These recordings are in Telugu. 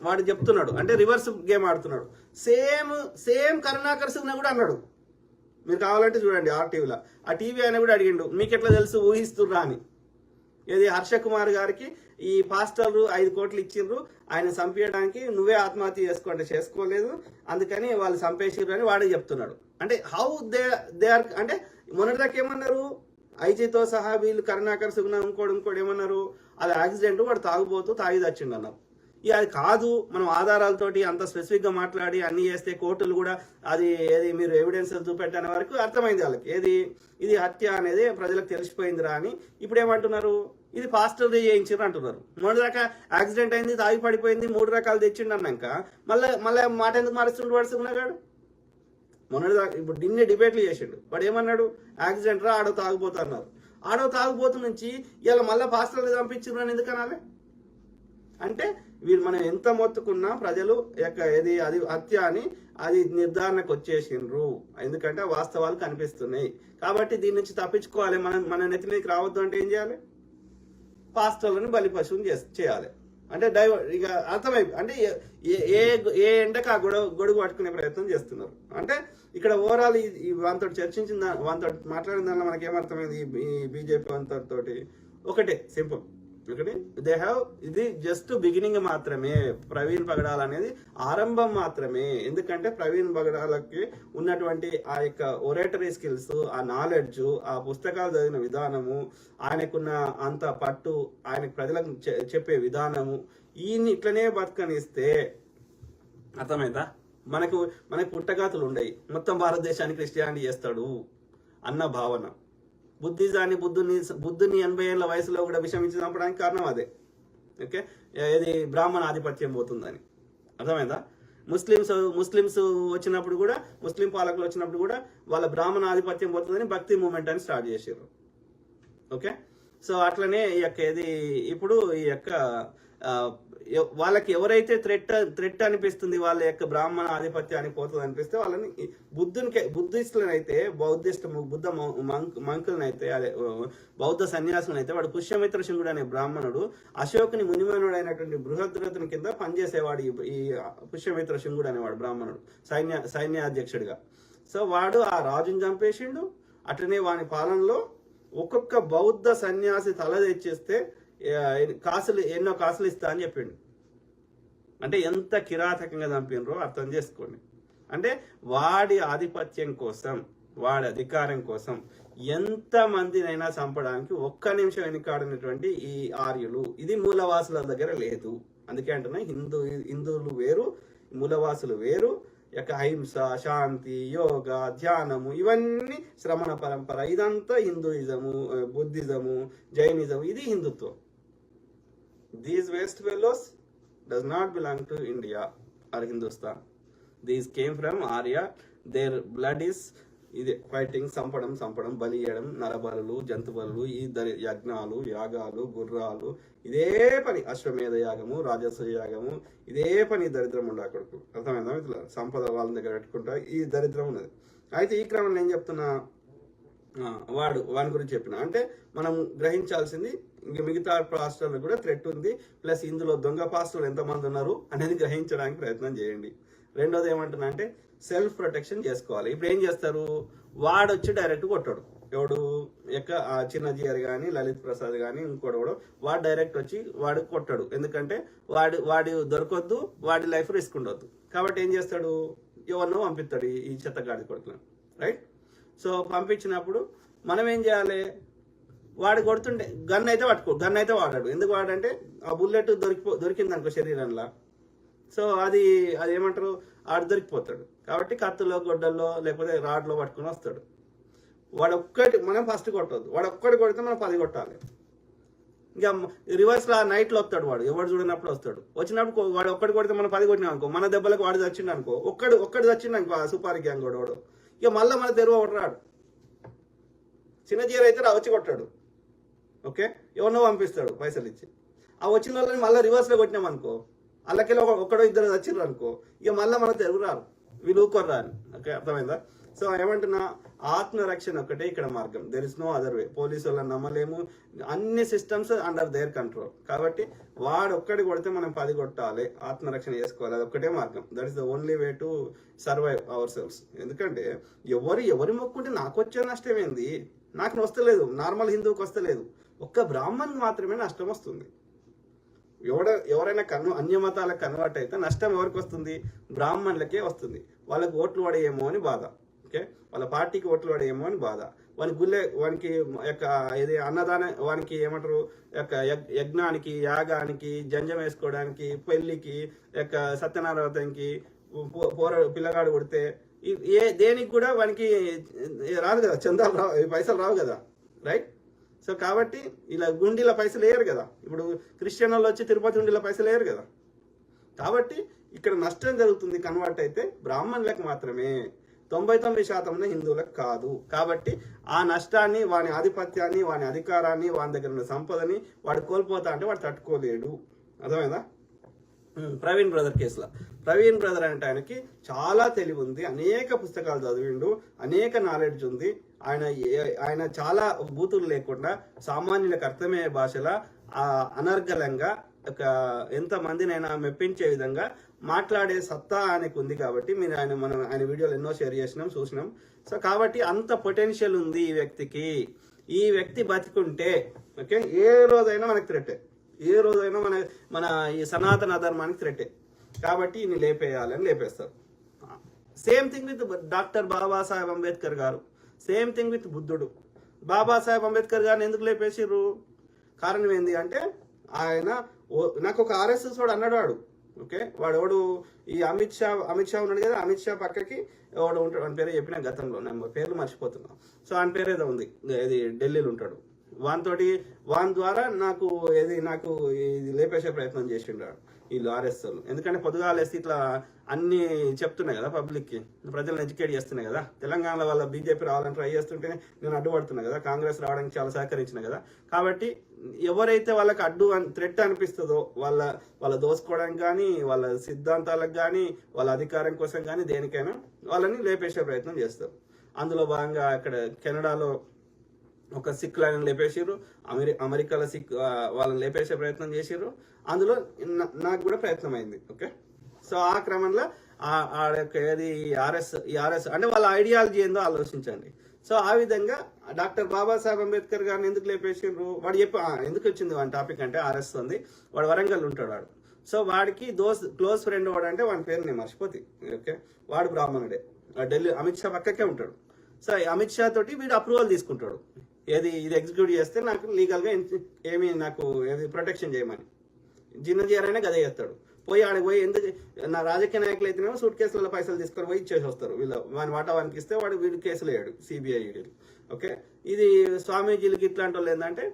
వాడు చెప్తున్నాడు, అంటే రివర్స్ గేమ్ ఆడుతున్నాడు. సేమ్ సేమ్ కరుణాకర్ సింగ్ కూడా అన్నాడు. మీరు కావాలంటే చూడండి ఆర్టీవీలో. ఆ టీవీ ఆయన కూడా అడిగిండు, మీకు ఎట్లా తెలుసు ఊహిస్తుర్రా అని. ఏది హర్ష కుమార్ గారికి ఈ పాస్టర్లు 5 కోట్లు ఇచ్చిండ్రు ఆయన చంపేయడానికి, నువ్వే ఆత్మహత్య చేసుకోంటే చేసుకోలేదు, అందుకని వాళ్ళు చంపేసిర్రు అని వాడే చెప్తున్నాడు. అంటే హౌ దే ఆర్, అంటే మొన్నటిదాకా ఏమన్నారు, ఐజీతో సహా వీళ్ళు కరుణాకర్ సింగ్ ఇంకోటి ఏమన్నారు, అది యాక్సిడెంట్, వాడు తాగుపోతూ తాగి తెచ్చిండు అన్నారు. ఇక అది కాదు, మనం ఆధారాలతోటి అంత స్పెసిఫిక్గా మాట్లాడి అన్ని చేస్తే కోర్టులు కూడా అది ఏది మీరు ఎవిడెన్స్ చూపెట్టనే వరకు అర్థమైంది వాళ్ళకి, ఏది ఇది హత్య అనేది ప్రజలకు తెలిసిపోయిందిరా అని. ఇప్పుడు ఏమంటున్నారు, ఇది పాస్టర్ చేయించారు అంటున్నారు. మొదటిదాకా యాక్సిడెంట్ అయింది, తాగి పడిపోయింది, 3 రకాలు తెచ్చిండు అన్నాక మళ్ళీ మాట ఎందుకు మారుస్తుండు వాడు సిగ్గున్నాడు. మొన్నటిదాకా ఇప్పుడు నిన్నే డిబేట్లు చేసిండు. వాడు ఏమన్నాడు, యాక్సిడెంట్ రా, ఆడో తాగిపోతా అన్నారు. ఆడో తాగిపోతు నుంచి ఇలా మళ్ళీ పాస్టర్లు చంపించారు అని ఎందుకు అనాలి? అంటే వీళ్ళు మనం ఎంత మొత్తుకున్నా ప్రజలు ఏది అది హత్య అని అది నిర్ధారణకు వచ్చేసిండ్రు. ఎందుకంటే వాస్తవాలు కనిపిస్తున్నాయి. కాబట్టి దీని నుంచి తప్పించుకోవాలి, మన నెత్తి మీదకి రావద్దు అంటే ఏం చేయాలి, పాస్టర్లను బలి పశువుని చేయాలి. అంటే ఇక అర్థమైపోయి, అంటే ఏ ఎండకు ఆ గొడుగు పట్టుకునే ప్రయత్నం చేస్తున్నారు. అంటే ఇక్కడ ఓవరాల్ వాంతో చర్చించిన వాంతో మాట్లాడిన దానిలో మనకి ఏమర్థమైంది, ఈ బీజేపీ అంతటితోటి ఒకటే సింపుల్, ఒకటి దే హ్యావ్, ఇది జస్ట్ బిగినింగ్ మాత్రమే. ప్రవీణ్ పగడాల్ అనేది ఆరంభం మాత్రమే. ఎందుకంటే ప్రవీణ్ పగడాలకి ఉన్నటువంటి ఆ యొక్క ఒరేటరీ స్కిల్స్, ఆ నాలెడ్జ్, ఆ పుస్తకాలు చదివిన విధానము, ఆయనకున్న అంత పట్టు, ఆయనకు ప్రజలకు చెప్పే విధానము, ఈయన్ని ఇట్లనే బతకనిస్తే అర్థమైందా, మనకు పుట్టగాతులు ఉండయి, మొత్తం భారతదేశానికి క్రిస్టియానిటీ చేస్తాడు అన్న భావన. బుద్ధిని 80 ఏళ్ల వయసులో కూడా విషమించి చంపడానికి కారణం అదే. ఓకే, ఇది బ్రాహ్మణ ఆధిపత్యం పోతుందని అర్థమైందా. ముస్లిమ్స్ వచ్చినప్పుడు కూడా, ముస్లిం పాలకులు వచ్చినప్పుడు కూడా వాళ్ళ బ్రాహ్మణ ఆధిపత్యం పోతుందని భక్తి మూమెంట్ అని స్టార్ట్ చేశారు. ఓకే, సో అట్లనే ఈ యొక్క ఇది ఇప్పుడు ఈ యొక్క వాళ్ళకి ఎవరైతే థ్రెట్ అనిపిస్తుంది, వాళ్ళ యొక్క బ్రాహ్మణ ఆధిపత్యానికి పోతుంది అనిపిస్తే వాళ్ళని బుద్ధిస్టులనైతే బుద్ధ మంకులనైతే అదే బౌద్ధ సన్యాసులనైతే వాడు పుష్యమిత్ర శృంగుడు అనే బ్రాహ్మణుడు అశోకుని మునిమనుడు అయినటువంటి బృహద్రథుని కింద పనిచేసేవాడు ఈ పుష్యమిత్ర శృంగుడు అనేవాడు బ్రాహ్మణుడు, సైన్యాధ్యక్షుడిగా. సో వాడు ఆ రాజుని చంపేసిండు. అట్లనే వాని పాలనలో ఒక్కొక్క బౌద్ధ సన్యాసి తల తెచ్చేస్తే ఎన్నో కాసులు ఇస్తా అని చెప్పిండు. అంటే ఎంత కిరాతకంగా చంపినరో అర్థం చేసుకోండి. అంటే వాడి ఆధిపత్యం కోసం, వాడి అధికారం కోసం ఎంత మందినైనా చంపడానికి ఒక్క నిమిషం వెనుకాడినటువంటి ఈ ఆర్యులు, ఇది మూలవాసుల దగ్గర లేదు. అందుకే అంటున్నా, హిందువులు వేరు, మూలవాసులు వేరు. యొక్క అహింస, శాంతి, యోగ, ధ్యానము, ఇవన్నీ శ్రమణ పరంపర, ఇదంతా హిందూయిజము, బుద్ధిజము, జైనిజం, ఇది హిందుత్వం. These West fellows does not belong to India or Hindustan. These came from Arya. Their blood is fighting, సంపడం, బలి చేయడం, నరబలులు, జంతుబలులు, ఈ యజ్ఞాలు, యాగాలు, గుర్రాలు, ఇదే పని. అశ్వమేధ యాగము, రాజస్వ యాగము, ఇదే పని. దరిద్రం ఉండే అక్కడికి, అర్థమైందా మిత్రుల? సంపద వాళ్ళ దగ్గర పెట్టుకుంటా ఈ దరిద్రం ఉన్నది. అయితే ఈ క్రమంలో నేను చెప్తున్నా, వాని గురించి చెప్పిన, అంటే మనం గ్రహించాల్సింది ఇంక మిగతా పాస్టర్లు కూడా థ్రెట్ ఉంది, ప్లస్ ఇందులో దొంగ పాస్టర్లు ఎంతమంది ఉన్నారు అనేది గ్రహించడానికి ప్రయత్నం చేయండి. రెండోది ఏమంటున్నా అంటే సెల్ఫ్ ప్రొటెక్షన్ చేసుకోవాలి. ఇప్పుడు ఏం చేస్తారు, వాడు వచ్చి డైరెక్ట్ కొట్టాడు, ఎవడు చిన్నజీఆర్ కానీ, లలిత్ ప్రసాద్ కానీ, ఇంకోటి కూడా వాడు డైరెక్ట్ వచ్చి వాడు కొట్టాడు. ఎందుకంటే వాడు దొరకొద్దు, వాడి లైఫ్ రిస్క్ ఉండొద్దు. కాబట్టి ఏం చేస్తాడు, ఎవరినో పంపిస్తాడు ఈ చెత్తగాడి కొడుకులను, రైట్? సో పంపించినప్పుడు మనం ఏం చేయాలి, వాడు కొడుతుంటే గన్ అయితే వాడాడు. ఎందుకు వాడంటే ఆ బుల్లెట్ దొరికింది అనుకో శరీరంలో, సో అది ఏమంటారు, ఆడు దొరికిపోతాడు. కాబట్టి కత్తులో, గొడ్డల్లో, లేకపోతే రాడ్లో పట్టుకుని వస్తాడు. మనం ఫస్ట్ కొట్టవద్దు, వాడు ఒక్కటి కొడితే మనం 10 కొట్టాలి. ఇంకా రివర్స్లో నైట్లో వస్తాడు వాడు, ఎవడు చూడనప్పుడు వస్తాడు. వచ్చినప్పుడు వాడు ఒక్కటి కొడితే మనం 10 కొట్టినాం అనుకో, మన దెబ్బలకు వాడు చచ్చిండు అనుకో, ఒక్కటి చచ్చిండు అనుకో, ఆ సుపారి గ్యాంగ్ వాడు, ఇక మళ్ళీ మన తెరువు ఒకటి రాడు. చిన్నజీఆర్ అయితే వచ్చి కొట్టాడు, ఓకే, ఎవరినో పంపిస్తాడు పైసలు ఇచ్చి. ఆ వచ్చిన వాళ్ళని మళ్ళీ రివర్స్లో కొట్టినాం అనుకో, అల్లకెళ్ళి ఒక్కడో ఇద్దరు వచ్చిర్రు అనుకో, ఇక మళ్ళీ మన తెరువు రారు, వీళ్ళు ఊరుకోర్రా అని. ఓకే, అర్థమైందా? సో ఏమంటున్నా, ఆత్మరక్షణ ఒకటే ఇక్కడ మార్గం. There is no other way. Police వాళ్ళని నమ్మలేము, అన్ని సిస్టమ్స్ అండర్ దేర్ కంట్రోల్. కాబట్టి వాడు ఒక్కడి కొడితే మనం 10 కొట్టాలి, ఆత్మరక్షణ చేసుకోవాలి, అది ఒక్కటే మార్గం. That is the only way to survive our cells. ఎందుకంటే ఎవరి మొక్కుంటే నాకు వచ్చే నష్టం ఏంది? నాకు వస్తలేదు, నార్మల్ హిందువుకి వస్తలేదు, ఒక్క బ్రాహ్మణ్కి మాత్రమే నష్టం వస్తుంది. ఎవరైనా అన్య మతాలకు కన్వర్ట్ అయితే నష్టం ఎవరికి వస్తుంది? బ్రాహ్మణులకే వస్తుంది. వాళ్ళకి ఓట్లు పడేయేమో అని బాధ. ఓకే, వాళ్ళ పార్టీకి ఓట్లు పడేయేమో అని బాధ. వానికి యొక్క ఇది అన్నదాన, వానికి ఏమంటారు, యొక్క యజ్ఞానికి, యాగానికి, జంజం వేసుకోవడానికి, పెళ్లికి, యొక్క సత్యనారాయణకి పిల్లగాడు కొడితే దేనికి కూడా వానికి రాదు కదా, చందాలు రావు, పైసలు రావు కదా, రైట్? సో కాబట్టి ఇలా గుండీల పైసలు వేయరు కదా. ఇప్పుడు క్రిస్టియన్ వాళ్ళు వచ్చి తిరుపతి గుండీల పైసలు వేయరు కదా. కాబట్టి ఇక్కడ నష్టం జరుగుతుంది కన్వర్ట్ అయితే బ్రాహ్మణులకు మాత్రమే, 99% హిందువులకు కాదు. కాబట్టి ఆ నష్టాన్ని, వాని ఆధిపత్యాన్ని, వాని అధికారాన్ని, వాని దగ్గర ఉన్న సంపదని వాడు కోల్పోతా అంటే వాడు తట్టుకోలేడు. అర్థమైందా? ప్రవీణ్ బ్రదర్ కేసులో, ప్రవీణ్ బ్రదర్ అంటే ఆయనకి చాలా తెలివి ఉంది, అనేక పుస్తకాలు చదివిండు, అనేక నాలెడ్జ్ ఉంది. ఆయన చాలా బూతులు లేకుండా సామాన్యులకు అర్థమయ్యే భాషలో అనర్గళంగా ఎంతమందినైనా మెప్పించే విధంగా మాట్లాడే సత్తా ఆయనకు ఉంది. కాబట్టి మనం ఆయన వీడియోలు ఎన్నో షేర్ చేసినాం, చూసినాం. సో కాబట్టి అంత పొటెన్షియల్ ఉంది ఈ వ్యక్తికి. ఈ వ్యక్తి బతికుంటే ఓకే, ఏ రోజైనా మనకు థ్రెట్టే, ఏ రోజైనా మన ఈ సనాతన ధర్మానికి థ్రెట్టే. కాబట్టి ఈయన లేపేయాలని లేపేస్తారు. Same thing with doctor Babasaheb Ambedkar గారు, సేమ్ థింగ్ విత్ బుద్ధుడు. బాబాసాహెబ్ అంబేద్కర్ గారిని ఎందుకు లేపేసిర్రు? కారణం ఏంది అంటే, నాకు ఒక ఆర్ఎస్ఎస్ వాడు అన్నాడు, వాడు ఓకే, వాడు ఈ అమిత్ షా ఉన్నాడు కదా, అమిత్ షా పక్కకి వాడు ఉంటాడు, వాని పేరు చెప్పిన గతంలో, నేను పేర్లు మర్చిపోతున్నాను. సో ఆయన పేరు ఏదో ఉంది, ఇది ఢిల్లీలో ఉంటాడు. వాని ద్వారా నాకు ఇది లేపేసే ప్రయత్నం చేసిండాడు వీళ్ళు ఆర్ఎస్ వాళ్ళు. ఎందుకంటే పొద్దుగాలేసి ఇట్లా అన్ని చెప్తున్నాయి కదా పబ్లిక్కి, ప్రజలను ఎడ్యుకేట్ చేస్తున్నాయి కదా. తెలంగాణలో వాళ్ళ బీజేపీ రావాలని ట్రై చేస్తుంటే నేను అడ్డుపడుతున్నా కదా, కాంగ్రెస్ రావడానికి చాలా సహకరించిన కదా. కాబట్టి ఎవరైతే వాళ్ళకి థ్రెట్ అనిపిస్తుందో వాళ్ళ దోసుకోవడానికి కానీ, వాళ్ళ సిద్ధాంతాలకు కానీ, వాళ్ళ అధికారం కోసం కానీ, దేనికైనా వాళ్ళని లేపేసే ప్రయత్నం చేస్తారు. అందులో భాగంగా అక్కడ కెనడాలో ఒక సిక్ లైన్ లేపేసారు, అమెరికాలో సిక్ వాళ్ళని లేపేసే ప్రయత్నం చేసారు. అందులో నాకు కూడా ప్రయత్నం అయింది. ఓకే, సో ఆ క్రమంలో ఏది ఆర్ఎస్ అంటే వాళ్ళ ఐడియాలజీ ఏందో ఆలోచించండి. సో ఆ విధంగా డాక్టర్ బాబాసాహెబ్ అంబేద్కర్ గారిని ఎందుకు లేపేసారు? వాడు ఎందుకు వచ్చింది వాడి టాపిక్ అంటే, ఆర్ఎస్ ఉంది, వాడు వరంగల్ ఉంటాడు వాడు. సో వాడికి క్లోజ్ ఫ్రెండ్ వాడు అంటే వాడి పేరు నేను మర్చిపోతే. ఓకే, వాడు బ్రాహ్మణుడే, ఢిల్లీ అమిత్ షా పక్కకే ఉంటాడు. సో అమిత్ షా తోటి వీడు అప్రూవల్ తీసుకుంటాడు, ఇది ఎగ్జిక్యూట్ చేస్తే నాకు లీగల్గా ఏమి ప్రొటెక్షన్ చేయమని. జిన్నజీఆర్ గదే చేస్తాడు. ఆడికి పోయి ఎందుకు నా రాజకీయ నాయకులు అయితేనేమో సూట్ కేసులలో పైసలు తీసుకొని పోయి ఇచ్చేసి వస్తారు. వాని వాటా వానికి ఇస్తే వీడు కేసులు వేయడు, సిబిఐ ఈడీలు. ఓకే, ఇది స్వామీజీలకి ఇట్లాంటి వాళ్ళు ఏంటంటే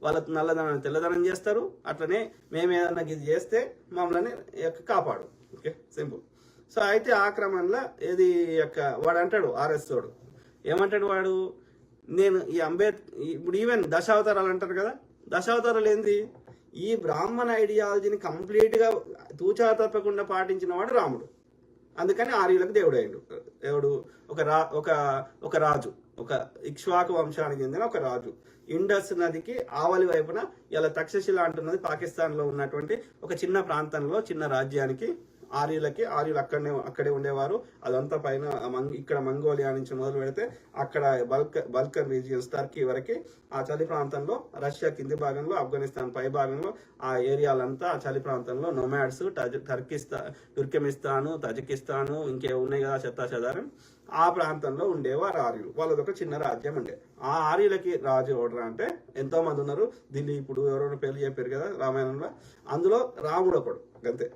వాళ్ళ నల్లదనాన్ని తెల్లదనం చేస్తారు. అట్లనే మేము ఏదన్నా ఇది చేస్తే మమ్మల్ని కాపాడు. Okay, simple. సో అయితే ఆ క్రమంలో వాడు అంటాడు, ఆర్ఎస్ వాడు ఏమంటాడు, వాడు నేను ఇప్పుడు ఈవెన్ దశావతారాలు అంటారు కదా, దశావతారాలు ఏంది? ఈ బ్రాహ్మణ ఐడియాలజీని కంప్లీట్గా తూచా తప్పకుండా పాటించిన వాడు రాముడు. అందుకని ఆర్యులకు దేవుడు అయ్యాడు. దేవుడు ఒక రాజు, ఒక ఇక్ష్వాకు వంశానికి చెందిన ఒక రాజు. ఇండస్ నదికి ఆవలి వైపున ఇలా తక్షశిల అంటున్నది పాకిస్తాన్లో ఉన్నటువంటి ఒక చిన్న ప్రాంతంలో చిన్న రాజ్యానికి ఆర్యులు అక్కడే ఉండేవారు. అదంతా పైన ఇక్కడ మంగోలియా నుంచి మొదలు పెడితే అక్కడ బల్కన్ రీజియన్స్, టర్కీ వరకు ఆ చలి ప్రాంతంలో, రష్యా కింది భాగంలో, ఆఫ్ఘనిస్తాన్ పై భాగంలో ఆ ఏరియాలంతా ఆ చలి ప్రాంతంలో నొమాడ్స్, తుర్కెమిస్తాను, తజికిస్తాను, ఇంకే ఉన్నాయి కదా చెత్తాచెదారం, ఆ ప్రాంతంలో ఉండేవారు ఆర్యులు. వాళ్ళదొక చిన్న రాజ్యం ఉండే. ఆ ఆర్యులకి రాజు ఎవడరా అంటే ఎంతో మంది ఉన్నారు. దిలీపుడు ఎవరైనా పేర్లు చెప్పారు కదా రామాయణంలో, అందులో రాముడు ఒకడు. అంతే.